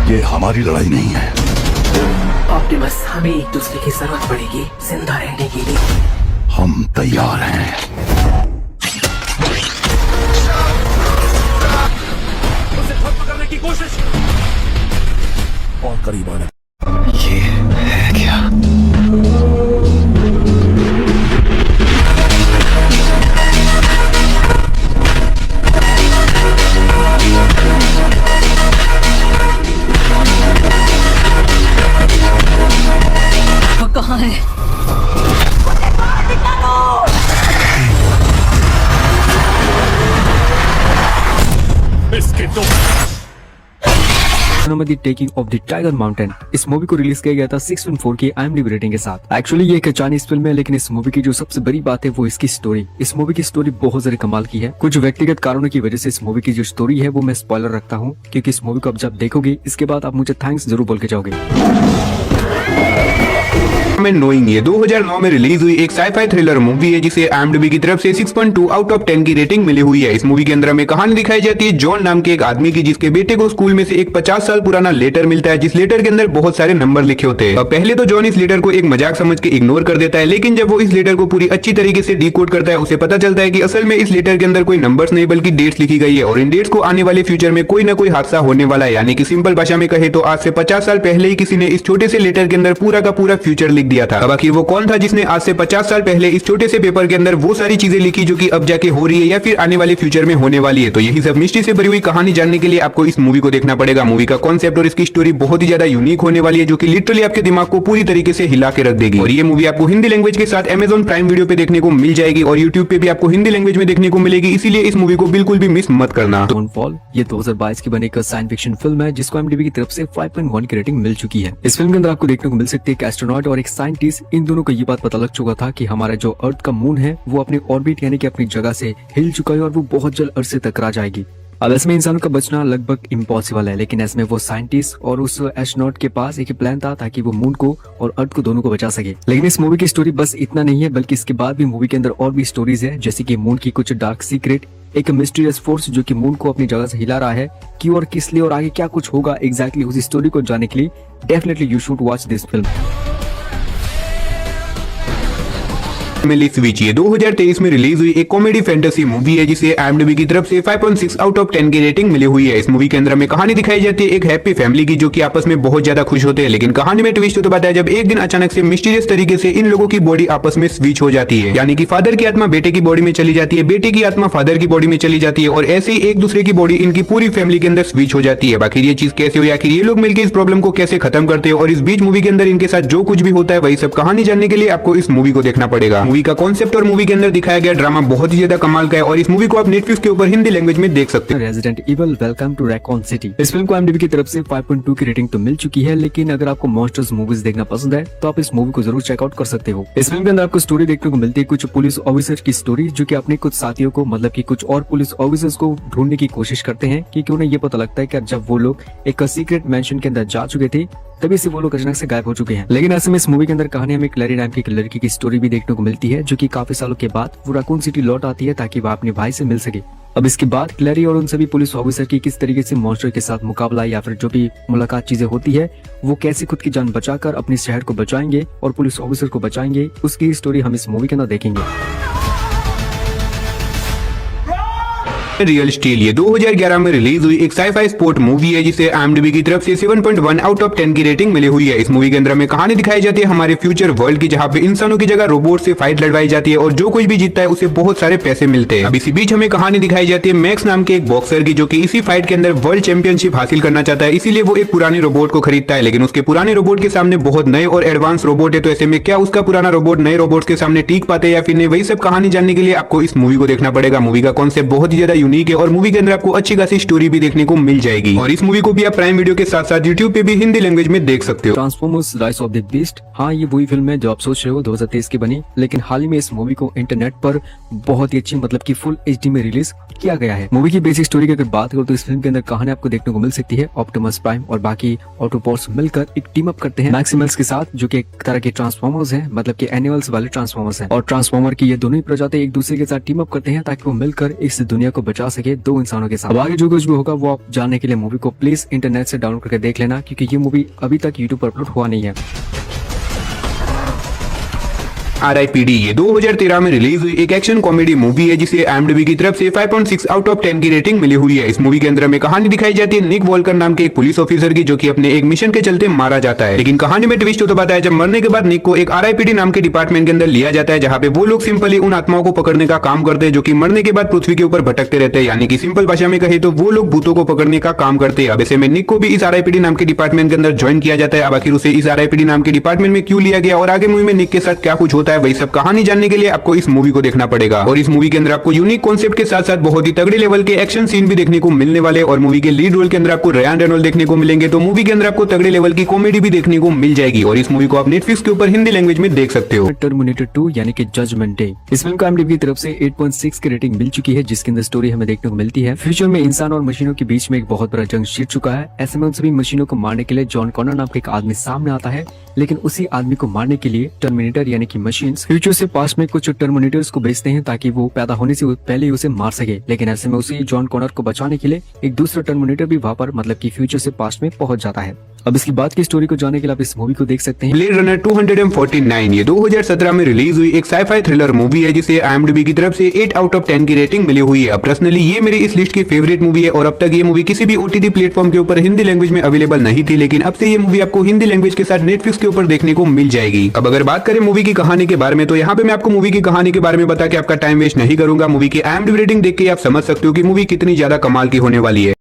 ये हमारी लड़ाई नहीं है। ऑप्टिमस, हमें एक दूसरे की जरूरत पड़ेगी जिंदा रहने के लिए। हम तैयार हैं। उसे खत्म करने की कोशिश और करीब आने। ये है क्या? वो कहाँ है? इसके दो the taking of the tiger mountain. इस मूवी को रिलीज किया गया था 6.4 की IMDb रेटिंग के साथ। एक्चुअली ये एक चाइनीज फिल्म है, लेकिन इस मूवी की जो सबसे बड़ी बात है वो इसकी स्टोरी। इस मूवी की स्टोरी बहुत ज्यादा कमाल की है। कुछ व्यक्तिगत कारणों की वजह से इस मूवी की जो स्टोरी है वो मैं स्पॉइलर रखता हूँ, क्योंकि इस मूवी को अब जब देखोगे इसके बाद आप मुझे थैंक्स जरूर बोल के जाओगे। नोइंग ये 2009 में रिलीज हुई एक साइफाई थ्रिलर मूवी है जिसे IMDb की तरफ से 6.2 आउट ऑफ 10 की रेटिंग मिली हुई है। इस मूवी के अंदर हमें कहानी दिखाई जाती है जॉन नाम के एक आदमी की, जिसके बेटे को स्कूल में से एक 50 साल पुराना लेटर मिलता है, जिस लेटर के अंदर बहुत सारे नंबर लिखे होते हैं। पहले तो जॉन इस लेटर को एक मजाक समझ के इग्नोर कर देता है, लेकिन जब वो इस लेटर को पूरी अच्छी तरीके से डिकोड करता है उसे पता चलता है कि असल में इस लेटर के अंदर कोई नंबर्स नहीं बल्कि डेट्स लिखी गई है, और इन डेट्स को आने वाले फ्यूचर में कोई ना कोई हादसा होने वाला है। यानी कि सिंपल भाषा में कहे तो आज से 50 साल पहले ही किसी ने इस छोटे से लेटर के अंदर पूरा का पूरा फ्यूचर लिख दिया था। अब आखिर वो कौन था जिसने आज से 50 साल पहले इस छोटे से पेपर के अंदर वो सारी चीजें लिखी जो कि अब जाके हो रही है या फिर आने वाले फ्यूचर में होने वाली है। तो यही सब मिस्ट्री से भरी हुई कहानी जानने के लिए आपको इस मूवी को देखना पड़ेगा। मूवी का कॉन्सेप्ट और इसकी स्टोरी बहुत ही ज्यादा यूनिक होने वाली है, जो कि लिटरली आपके दिमाग को पूरी तरीके से हिला के रख देगी। और ये मूवी आपको हिंदी लैंग्वेज के साथ Amazon प्राइम वीडियो पे देखने को मिल जाएगी और यूट्यूब पे भी आपको हिंदी लैंग्वेज में देखने को मिलेगी, इसीलिए इस मूवी को बिल्कुल भी मिस मत करना। डोंट फॉल ये 2022 की बनी एक साइंस फिक्शन फिल्म है जिसको IMDb की तरफ से 5.1 की रेटिंग मिल चुकी है। इस फिल्म के अंदर आपको देखने को मिल सकती है एक एस्ट्रोनॉट और एक साइंटिस्ट, इन दोनों को ये बात पता लग चुका था कि हमारा जो अर्थ का मून है वो अपने ऑर्बिट यानी कि अपनी जगह से हिल चुका है और वो बहुत जल्द अर्थ से टकरा जाएगी। अब इसमें इंसानों का बचना लगभग इम्पॉसिबल है, लेकिन इसमें वो साइंटिस्ट और उस एस्ट्रोनॉट के पास एक प्लान था ताकि वो मून को और अर्थ को दोनों को बचा सके। लेकिन इस मूवी की स्टोरी बस इतना नहीं है, बल्कि इसके बाद भी मूवी के अंदर और भी स्टोरीज है, जैसे कि मून की कुछ डार्क सीक्रेट, एक मिस्टीरियस फोर्स जो कि मून को अपनी जगह से हिला रहा है, क्यों और किस लिए और आगे क्या कुछ होगा एग्जैक्टली उस स्टोरी को जानने के लिए definitely you should watch this film. Switch ये 2023 में रिलीज हुई एक कॉमेडी फैंटेसी मूवी है जिसे IMDb की तरफ से 5.6 आउट ऑफ 10 की रेटिंग मिली हुई है। इस मूवी के अंदर हमें कहानी दिखाई जाती है एक हैप्पी फैमिली की, जो कि आपस में बहुत ज्यादा खुश होते हैं। लेकिन कहानी में ट्विस्ट तो बताया जब एक दिन अचानक से मिस्टीरियस तरीके से इन लोगों की बॉडी आपस में स्विच हो जाती है, यानी कि फादर की आत्मा बेटे की बॉडी में चली जाती है, बेटे की आत्मा फादर की बॉडी में चली जाती है, और ऐसे ही एक दूसरे की बॉडी इनकी पूरी फैमिली के अंदर स्विच हो जाती है। बाकी ये चीज कैसे हुई, आखिर ये लोग मिलकर इस प्रॉब्लम को कैसे खत्म करते हैं, और इस बीच मूवी के अंदर इनके साथ जो कुछ भी होता है वही सब कहानी जानने के लिए आपको इस मूवी को देखना पड़ेगा। मूवी का कॉन्सेप्ट और मूवी के अंदर दिखाया गया ड्रामा बहुत ही ज्यादा कमाल का है, और इस मूवी को आप नेटफ्लिक्स के ऊपर हिंदी लैंग्वेज में देख सकते हैं। Resident Evil welcome to Raccoon City. इस फिल्म को IMDb की तरफ से 5.2 की रेटिंग तो मिल चुकी है, लेकिन अगर आपको मॉन्स्टर्स मूवीज देखना पसंद है तो आप इस मूवी को जरूर चेकआउट कर सकते हो। इस फिल्म के अंदर आपको स्टोरी देखने को मिलती है कुछ पुलिस ऑफिसर की स्टोरी, जो कि अपने कुछ साथियों को मतलब कि कुछ और पुलिस ऑफिसर्स को ढूंढने की कोशिश करते हैं, क्योंकि उन्हें ये पता लगता है कि जब वो लोग एक सीक्रेट मैंशन के अंदर जा चुके थे तभी से वो लोग अचानक से गायब हो चुके हैं। लेकिन ऐसे में इस मूवी के अंदर कहानी हमें क्लैरी नाम की एक लड़की की स्टोरी भी देखने को मिलती है, जो कि काफी सालों के बाद वो रैकून सिटी लौट आती है ताकि वह अपने भाई से मिल सके। अब इसके बाद क्लैरी और उन सभी पुलिस ऑफिसर की किस तरीके से मॉन्स्टर के साथ मुकाबला या फिर जो भी मुलाकात चीजें होती है, वो कैसे खुद की जान बचाकर अपने शहर को बचाएंगे और पुलिस ऑफिसर को बचाएंगे, उसकी स्टोरी हम इस मूवी के अंदर देखेंगे। रियल स्टील ये 2011 में रिलीज हुई एक साइफाई स्पोर्ट मूवी है जिसे IMDb की तरफ से 7.1 आउट ऑफ 10 की रेटिंग मिली हुई है। इस मूवी के अंदर हमें कहानी दिखाई जाती है हमारे फ्यूचर वर्ल्ड की, जहां पे इंसानों की जगह रोबोट से फाइट लड़वाई जाती है और जो कोई भी जीतता है उसे बहुत सारे पैसे मिलते हैं। अब इसी बीच हमें कहानी दिखाई जाती है मैक्स नाम के एक बॉक्सर की, जो कि इसी फाइट के अंदर वर्ल्ड चैंपियनशिप हासिल करना चाहता है, इसीलिए वो एक पुराने रोबोट को खरीदता है। लेकिन उसके पुराने रोबोट के सामने बहुत नए और एडवांस रोबोट है, तो ऐसे में क्या उसका पुराना रोबोट नए रोबोट के सामने टिक पाते हैं या फिर नहीं, वही सब कहानी जानने के लिए आपको इस मूवी को देखना पड़ेगा। मूवी का कॉन्सेप्ट बहुत ही ज्यादा यूनिक है और मूवी के आपको अच्छी खासी स्टोरी भी देखने को मिल जाएगी, और इस मूवी को भी आप प्राइम वीडियो के साथ साथ यूट्यूब पे भी हिंदी लैंग्वेज में देख सकते हो। Transformers rise of the beast, हाँ ये वही फिल्म है जो आप सोच रहे हो 2023 की बनी, लेकिन हाल ही में इस मूवी को इंटरनेट पर बहुत ही अच्छी मतलब की फुल HD में रिलीज किया गया है। मूवी की बेसिक स्टोरी की अगर बात करो तो इस फिल्म के अंदर कहानी आपको देखने को मिल सकती है ऑप्टिमस प्राइम और बाकी ऑटोबॉट्स मिलकर एक टीम अप करते हैं मैक्सिमल्स के साथ, जो कि एक तरह के ट्रांसफॉर्मर्स हैं, मतलब कि एनिमल्स वाले ट्रांसफॉर्मर्स हैं, और ट्रांसफॉर्मर की ये दोनों ही प्रजाति एक दूसरे के साथ टीम अप करते हैं ताकि वो मिलकर इस दुनिया को बचा बचा सके दो इंसानों के साथ। अब आगे जो कुछ भी होगा वो आप जानने के लिए मूवी को प्लीज इंटरनेट से डाउनलोड करके देख लेना, क्योंकि ये मूवी अभी तक यूट्यूब पर अपलोड हुआ नहीं है। RIPD ये 2013 में रिलीज हुई एक एक्शन कॉमेडी मूवी है जिसे IMDb की तरफ से 5.6 आउट ऑफ 10 की रेटिंग मिली हुई है। इस मूवी के अंदर में कहानी दिखाई जाती है निक वॉल्कर नाम के एक पुलिस ऑफिसर की, जो कि अपने एक मिशन के चलते मारा जाता है। लेकिन कहानी में ट्विस्ट तो बताया जब मरने के बाद निक को एक RIPD नाम के डिपार्टमेंट के अंदर लिया जाता है, जहाँ पे वो लोग सिंपली उन आत्माओं को पकड़ने का काम करते हैं जो कि मरने के बाद पृथ्वी के ऊपर भटकते रहते हैं। यानी कि सिंपल भाषा में कहे तो वो लोग भूतों को पकड़ने का काम करते हैं। अब ऐसे में निक को भी इस RIPD नाम के डिपार्टमेंट के अंदर ज्वाइन किया जाता है। अब आखिर उसे इस RIPD नाम के डिपार्टमेंट में क्यों लिया गया और आगे मूवी में निक के साथ क्या कुछ होता है, वही सब कहानी जानने के लिए आपको इस मूवी को देखना पड़ेगा। और इस मूवी के अंदर आपको यूनिक कॉन्सेप्ट के साथ साथ बहुत ही तगड़े लेवल के एक्शन सीन भी देखने को मिलने वाले, और मूवी के लीड रोल के अंदर आपको रयान रेनॉल्ड देखने को मिलेंगे। तो मूवी के अंदर आपको तगड़े लेवल की कॉमेडी भी देखने को मिल जाएगी, और इस मूवी को आप नेटफ्लिक्स के ऊपर हिंदी लैंग्वेज में देख सकते हो। टर्मिनेटर 2 यानी कि जजमेंट डे, इस फिल्म को IMDb की तरफ से 8.6 की रेटिंग मिल चुकी है, जिसके अंदर स्टोरी हमें देखने को मिलती है फ्यूचर में इंसान और मशीनों के बीच में एक बहुत बड़ा जंग छिड़ चुका है। ऐसे में उन सभी मशीनों को मारने के लिए जॉन कॉनर नाम का एक आदमी सामने आता है, लेकिन उसी आदमी को मारने के लिए टर्मिनेटर यानी कि मशीन्स फ्यूचर से पास्ट में कुछ टर्मिनेटर्स को भेजते हैं ताकि वो पैदा होने से पहले ही उसे मार सके। लेकिन ऐसे में उसी जॉन कॉनर को बचाने के लिए एक दूसरा टर्मिनेटर भी वहाँ पर मतलब कि फ्यूचर से पास्ट में पहुंच जाता है। अब इसकी बात की स्टोरी को जानने के लिए आप इस मूवी को देख सकते हैं। ब्लेड रनर 249 ये 2017 में रिलीज हुई एक साइफाई थ्रिलर मूवी है जिसे IMDb की तरफ से 8 आउट ऑफ 10 की रेटिंग मिली हुई है। पर्सनली ये मेरी इस लिस्ट की फेवरेट मूवी है, और अब तक ये मूवी किसी भी OTT प्लेटफॉर्म के ऊपर हिंदी लैंग्वेज में अवेलेबल नहीं थी, लेकिन अब से ये मूवी आपको हिंदी लैंग्वेज के साथ नेटफ्लिक्स के ऊपर देखने को मिल जाएगी। अब अगर बात करें मूवी की कहानी के बारे में, तो यहाँ पे मैं आपको मूवी की कहानी के बारे में बता के आपका टाइम वेस्ट नहीं करूंगा। मूवी की IMDb रेटिंग देख के आप समझ सकते हो कि मूवी कितनी ज्यादा कमाल की होने वाली है।